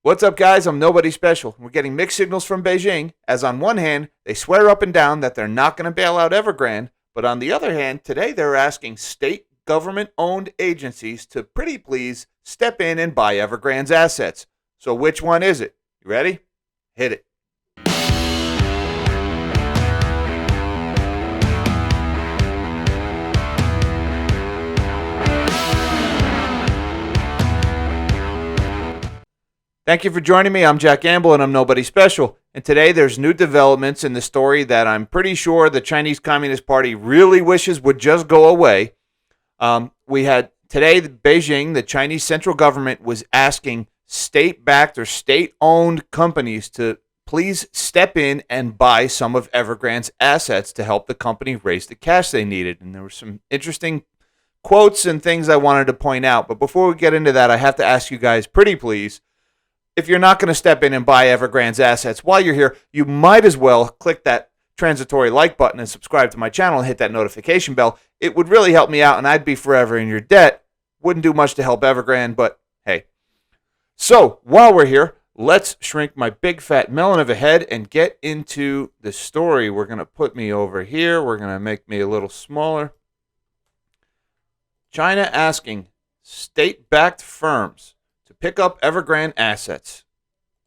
What's up, guys? I'm Nobody Special. We're getting mixed signals from Beijing, as on one hand, they swear up and down that they're not going to bail out Evergrande, but on the other hand, today they're asking state government-owned agencies to pretty please step in and buy Evergrande's assets. So which one is it? You ready? Hit it. Thank you for joining me. I'm Jack Gamble, and I'm Nobody Special. And today there's new developments in the story that I'm pretty sure the Chinese Communist Party really wishes would just go away. We had today, Beijing, the Chinese central government, was asking state-backed or state-owned companies to please step in and buy some of Evergrande's assets to help the company raise the cash they needed. And there were some interesting quotes and things I wanted to point out. But before we get into that, I have to ask you guys, pretty please, if you're not going to step in and buy Evergrande's assets while you're here, you might as well click that transitory like button and subscribe to my channel and hit that notification bell. It would really help me out, and I'd be forever in your debt. Wouldn't do much to help Evergrande, but hey. So, while we're here, let's shrink my big fat melon of a head and get into the story. We're going to put me over here. We're going to make me a little smaller. China asking state-backed firms to pick up Evergrande assets,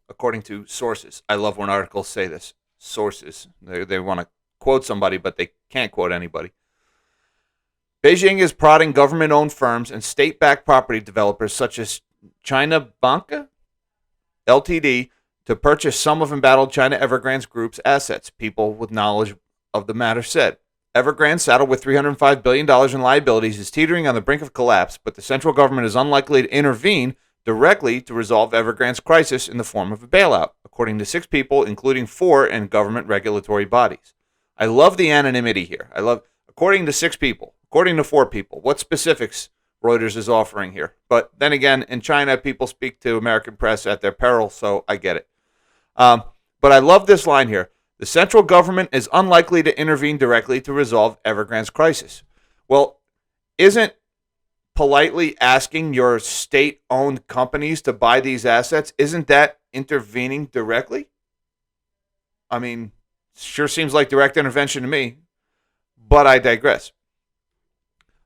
according to sources. I love when articles say this. Sources. They want to quote somebody, but they can't quote anybody. Beijing is prodding government-owned firms and state-backed property developers such as China Banca Ltd. to purchase some of embattled China Evergrande Group's assets, people with knowledge of the matter said. Evergrande, saddled with $305 billion in liabilities, is teetering on the brink of collapse, but the central government is unlikely to intervene directly to resolve Evergrande's crisis in the form of a bailout, according to 6 people, including 4 in government regulatory bodies. I love the anonymity here. According to 6 people, according to 4 people. What specifics Reuters is offering here? But then again, in China, people speak to American press at their peril, so I get it. But I love this line here. The central government is unlikely to intervene directly to resolve Evergrande's crisis. Well, isn't politely asking your state-owned companies to buy these assets, isn't that intervening directly? I mean, sure seems like direct intervention to me, but I digress.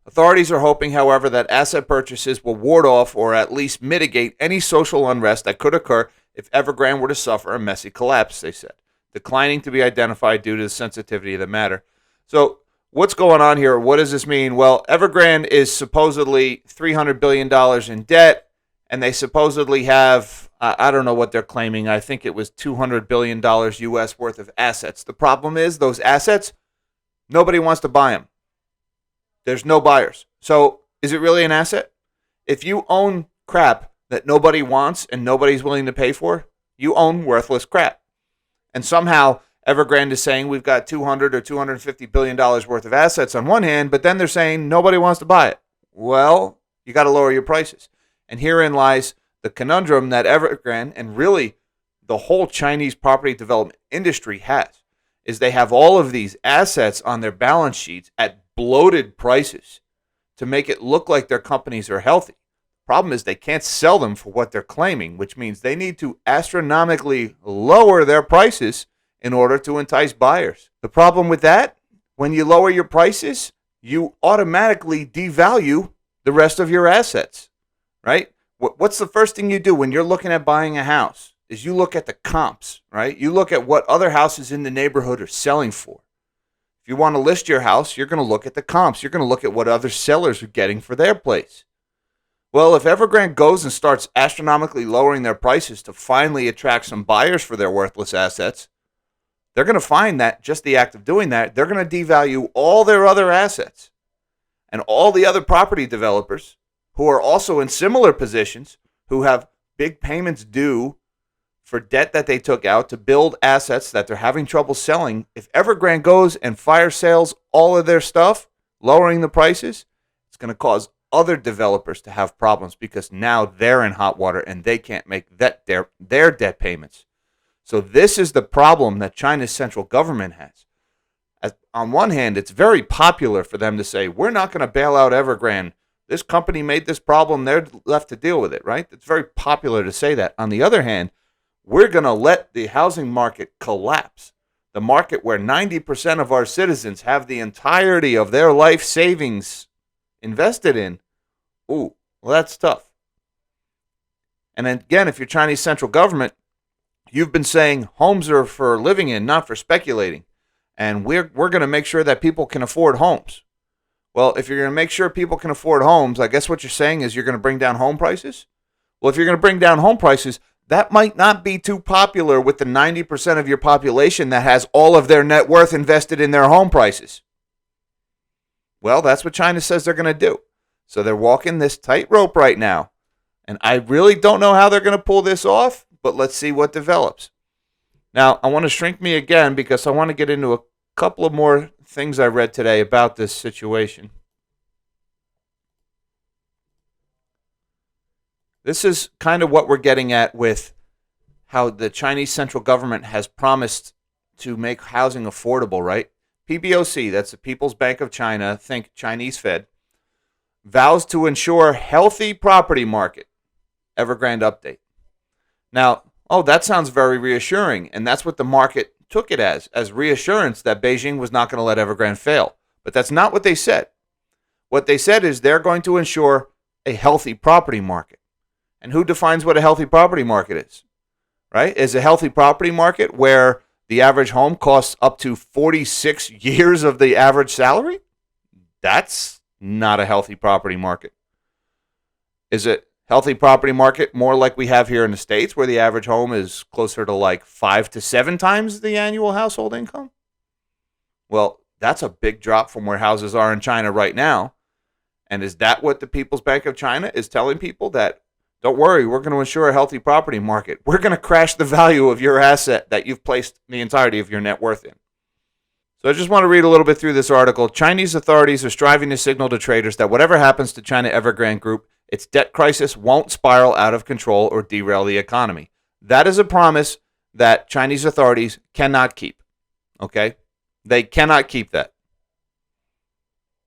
Authorities are hoping, however, that asset purchases will ward off or at least mitigate any social unrest that could occur if Evergrande were to suffer a messy collapse, they said, declining to be identified due to the sensitivity of the matter. So, what's going on here? What does this mean? Well, Evergrande is supposedly $300 billion in debt, and they supposedly have, I don't know what they're claiming. I think it was $200 billion US worth of assets. The problem is those assets, nobody wants to buy them. There's no buyers. So is it really an asset? If you own crap that nobody wants and nobody's willing to pay for, you own worthless crap. And somehow Evergrande is saying we've got $200 or $250 billion worth of assets on one hand, but then they're saying nobody wants to buy it. Well, you got to lower your prices. And herein lies the conundrum that Evergrande and really the whole Chinese property development industry has, is they have all of these assets on their balance sheets at bloated prices to make it look like their companies are healthy. Problem is they can't sell them for what they're claiming, which means they need to astronomically lower their prices in order to entice buyers. The problem with that, when you lower your prices, you automatically devalue the rest of your assets, right? What's the first thing you do when you're looking at buying a house? Is you look at the comps, right? You look at what other houses in the neighborhood are selling for. If you want to list your house, you're going to look at the comps. You're going to look at what other sellers are getting for their place. Well, if Evergrande goes and starts astronomically lowering their prices to finally attract some buyers for their worthless assets, they're going to find that just the act of doing that, they're going to devalue all their other assets. And all the other property developers who are also in similar positions, who have big payments due for debt that they took out to build assets that they're having trouble selling, if Evergrande goes and fire sales all of their stuff, lowering the prices, it's going to cause other developers to have problems because now they're in hot water and they can't make their debt payments. So this is the problem that China's central government has. On one hand, it's very popular for them to say, we're not going to bail out Evergrande This company made this problem. They're left to deal with it, right? It's very popular to say that. On the other hand, we're going to let the housing market collapse. The market where 90% of our citizens have the entirety of their life savings invested in. Ooh, well, that's tough. And again, if you're Chinese central government, you've been saying homes are for living in, not for speculating. And we're going to make sure that people can afford homes. Well, if you're going to make sure people can afford homes, I guess what you're saying is you're going to bring down home prices? Well, if you're going to bring down home prices, that might not be too popular with the 90% of your population that has all of their net worth invested in their home prices. Well, that's what China says they're going to do. So they're walking this tightrope right now. And I really don't know how they're going to pull this off, but let's see what develops. Now, I want to shrink me again because I want to get into a couple of more things I read today about this situation. This is kind of what we're getting at with how the Chinese central government has promised to make housing affordable, right? PBoC, that's the People's Bank of China, think Chinese Fed, vows to ensure healthy property market. Evergrande update. Now, that sounds very reassuring, and that's what the market took it as reassurance that Beijing was not going to let Evergrande fail. But that's not what they said. What they said is they're going to ensure a healthy property market. And who defines what a healthy property market is? Right? Is a healthy property market where the average home costs up to 46 years of the average salary? That's not a healthy property market. Is it healthy property market more like we have here in the States where the average home is closer to like 5 to 7 times the annual household income? Well, that's a big drop from where houses are in China right now. And is that what the People's Bank of China is telling people? That don't worry, we're going to ensure a healthy property market. We're going to crash the value of your asset that you've placed the entirety of your net worth in. So I just want to read a little bit through this article. Chinese authorities are striving to signal to traders that whatever happens to China Evergrande Group, its debt crisis won't spiral out of control or derail the economy. That is a promise that Chinese authorities cannot keep. Okay? They cannot keep that.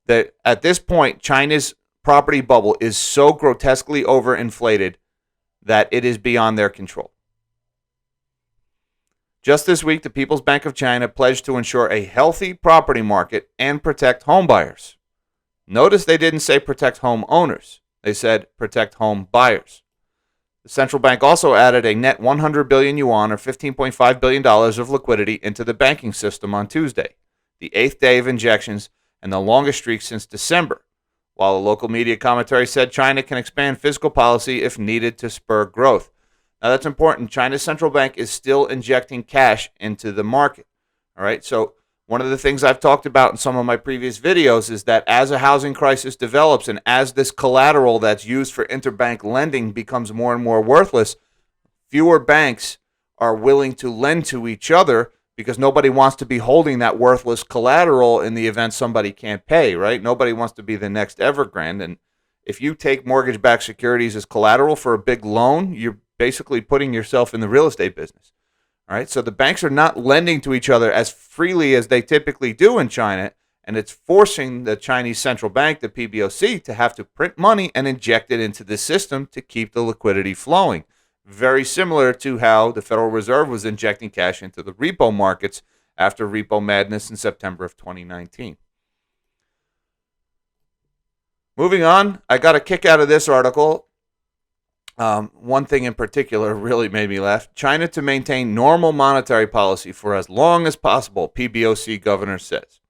That at this point, China's property bubble is so grotesquely overinflated that it is beyond their control. Just this week, the People's Bank of China pledged to ensure a healthy property market and protect home buyers. Notice they didn't say protect home owners. They said protect home buyers. The central bank also added a net 100 billion yuan or $15.5 billion of liquidity into the banking system on Tuesday, the 8th day of injections and the longest streak since December, while a local media commentary said China can expand fiscal policy if needed to spur growth. Now that's important. China's central bank is still injecting cash into the market. All right, so one of the things I've talked about in some of my previous videos is that as a housing crisis develops and as this collateral that's used for interbank lending becomes more and more worthless, fewer banks are willing to lend to each other because nobody wants to be holding that worthless collateral in the event somebody can't pay, right? Nobody wants to be the next Evergrande. And if you take mortgage-backed securities as collateral for a big loan, you're basically putting yourself in the real estate business. All right, so the banks are not lending to each other as freely as they typically do in China, and it's forcing the Chinese central bank, the PBoC, to have to print money and inject it into the system to keep the liquidity flowing. Very similar to how the Federal Reserve was injecting cash into the repo markets after repo madness in September of 2019. Moving on, I got a kick out of this article. One thing in particular really made me laugh. China to maintain normal monetary policy for as long as possible, PBoC governor says.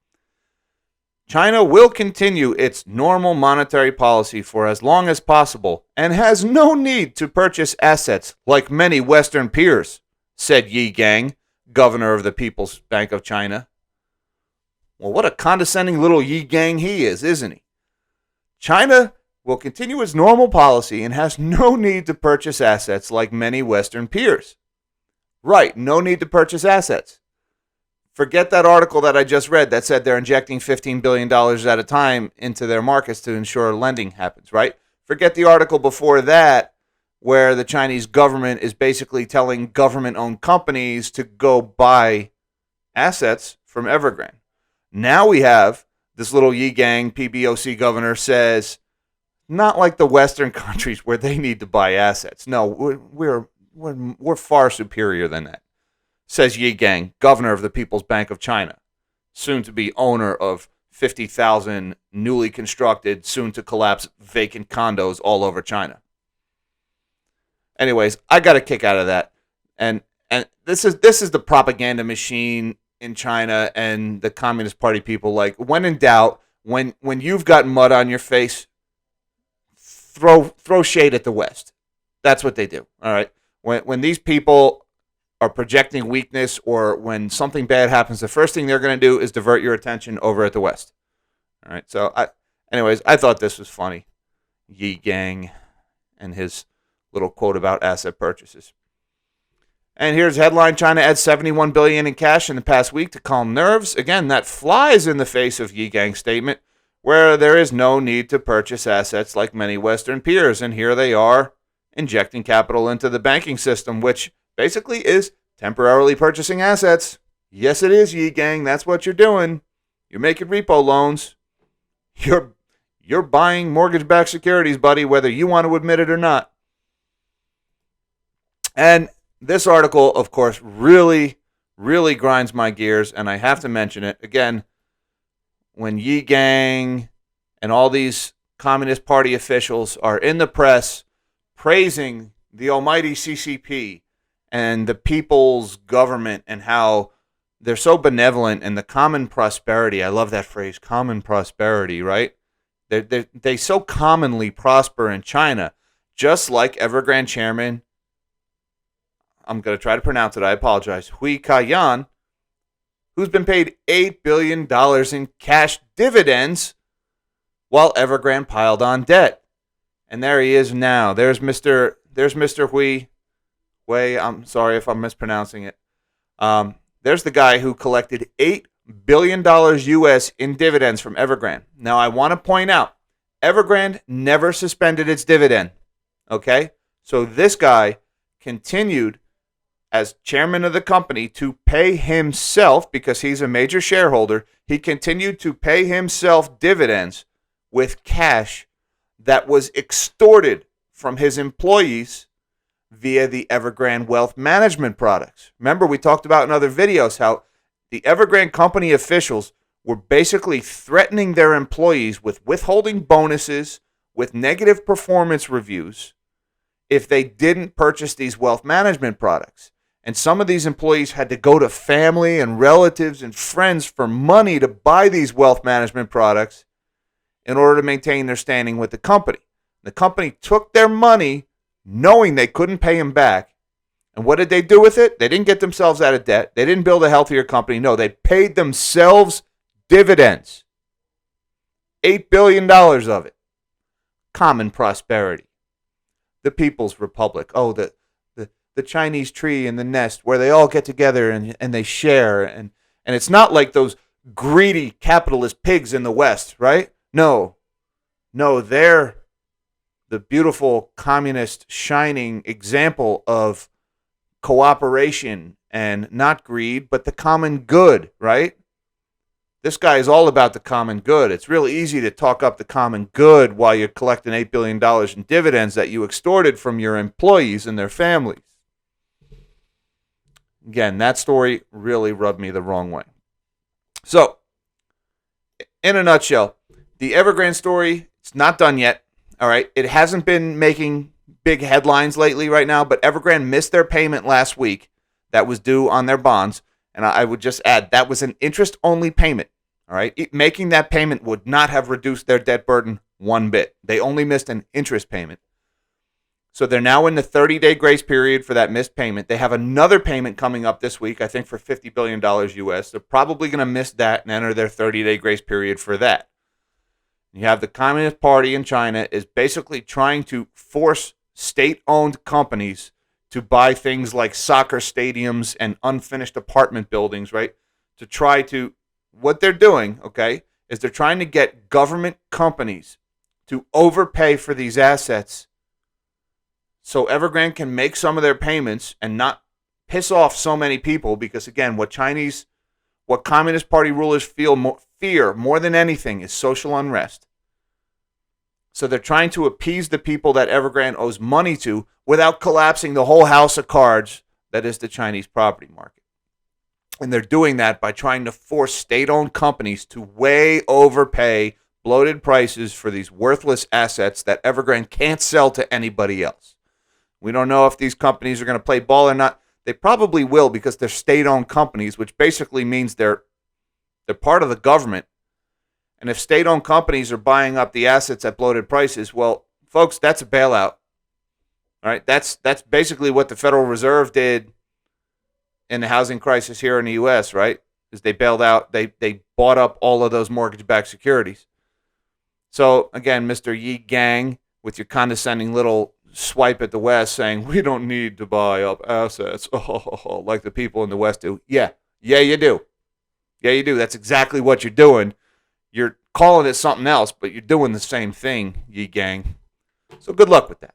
China will continue its normal monetary policy for as long as possible and has no need to purchase assets like many Western peers, said Yi Gang, governor of the People's Bank of China. Well, what a condescending little Yi Gang he is, isn't he? China will continue its normal policy and has no need to purchase assets like many Western peers. Right, no need to purchase assets. Forget that article that I just read that said they're injecting $15 billion at a time into their markets to ensure lending happens, right? Forget the article before that where the Chinese government is basically telling government-owned companies to go buy assets from Evergrande. Now we have this little Yi Gang PBoC governor says, not like the Western countries where they need to buy assets. No, we're far superior than that, says Yi Gang, governor of the People's Bank of China, soon to be owner of 50,000 newly constructed, soon to collapse vacant condos all over China. Anyways, I got a kick out of that. And this is the propaganda machine in China and the Communist Party people. Like, when in doubt, when you've got mud on your face, throw shade at the West. That's what they do. All right. When these people are projecting weakness, or when something bad happens, the first thing they're going to do is divert your attention over at the West. All right. So I thought this was funny. Yi Gang and his little quote about asset purchases. And here's a headline: China adds $71 billion in cash in the past week to calm nerves. Again, that flies in the face of Yi Gang's statement, where there is no need to purchase assets like many Western peers. And here they are injecting capital into the banking system, which basically is temporarily purchasing assets. Yes, it is, Yi Gang. That's what you're doing. You're making repo loans. You're buying mortgage-backed securities, buddy, whether you want to admit it or not. And this article, of course, really, really grinds my gears, and I have to mention it. Again, when Yi Gang and all these Communist Party officials are in the press praising the almighty CCP and the people's government and how they're so benevolent and the common prosperity. I love that phrase, common prosperity, right? They so commonly prosper in China, just like Evergrande chairman, I'm going to try to pronounce it, I apologize, Hui Ka-yan, who's been paid $8 billion in cash dividends while Evergrande piled on debt. And there he is now. There's Mr. Hui. I'm sorry if I'm mispronouncing it. There's the guy who collected $8 billion US in dividends from Evergrande. Now, I want to point out, Evergrande never suspended its dividend. Okay? So this guy continued as chairman of the company to pay himself, because he's a major shareholder, he continued to pay himself dividends with cash that was extorted from his employees via the Evergrande wealth management products. Remember, we talked about in other videos how the Evergrande company officials were basically threatening their employees with withholding bonuses, with negative performance reviews, if they didn't purchase these wealth management products. And some of these employees had to go to family and relatives and friends for money to buy these wealth management products in order to maintain their standing with the company. The company took their money knowing they couldn't pay them back. And what did they do with it? They didn't get themselves out of debt. They didn't build a healthier company. No, they paid themselves dividends. $8 billion of it. Common prosperity. The People's Republic. Oh, the Chinese tree and the nest where they all get together and they share. And it's not like those greedy capitalist pigs in the West, right? No, they're the beautiful communist shining example of cooperation and not greed, but the common good, right? This guy is all about the common good. It's really easy to talk up the common good while you're collecting $8 billion in dividends that you extorted from your employees and their families. Again, that story really rubbed me the wrong way. So, in a nutshell, the Evergrande story, it's not done yet. All right. It hasn't been making big headlines lately right now, but Evergrande missed their payment last week that was due on their bonds. And I would just add, that was an interest-only payment. All right. Making that payment would not have reduced their debt burden one bit. They only missed an interest payment. So they're now in the 30-day grace period for that missed payment. They have another payment coming up this week, I think for $50 billion US. They're probably going to miss that and enter their 30-day grace period for that. You have the Communist Party in China is basically trying to force state-owned companies to buy things like soccer stadiums and unfinished apartment buildings, right? To try to, what they're doing, okay, is they're trying to get government companies to overpay for these assets so Evergrande can make some of their payments and not piss off so many people, because again, what Communist Party rulers fear more than anything is social unrest. So they're trying to appease the people that Evergrande owes money to without collapsing the whole house of cards that is the Chinese property market. And they're doing that by trying to force state-owned companies to way overpay bloated prices for these worthless assets that Evergrande can't sell to anybody else. We don't know if these companies are going to play ball or not. They probably will because they're state-owned companies, which basically means they're part of the government. And if state-owned companies are buying up the assets at bloated prices, well, folks, that's a bailout. All right, that's basically what the Federal Reserve did in the housing crisis here in the U.S., right? Is they bailed out, they bought up all of those mortgage-backed securities. So, again, Mr. Yi Gang, with your condescending little swipe at the West saying, we don't need to buy up assets, like the people in the West do. Yeah, you do. Yeah, you do. That's exactly what you're doing. You're calling it something else, but you're doing the same thing, Yi Gang. So good luck with that.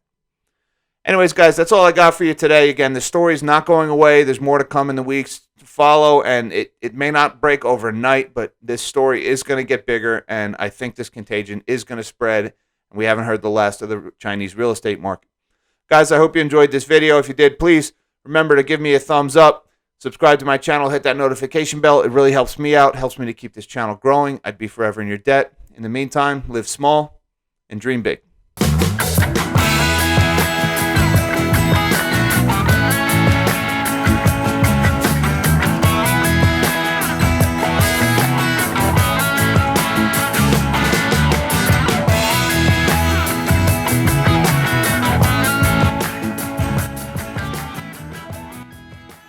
Anyways, guys, that's all I got for you today. Again, the story's not going away. There's more to come in the weeks to follow, and it may not break overnight, but this story is going to get bigger, and I think this contagion is going to spread, and we haven't heard the last of the Chinese real estate market. Guys, I hope you enjoyed this video. If you did, please remember to give me a thumbs up. Subscribe to my channel. Hit that notification bell. It really helps me out. Helps me to keep this channel growing. I'd be forever in your debt. In the meantime, live small and dream big.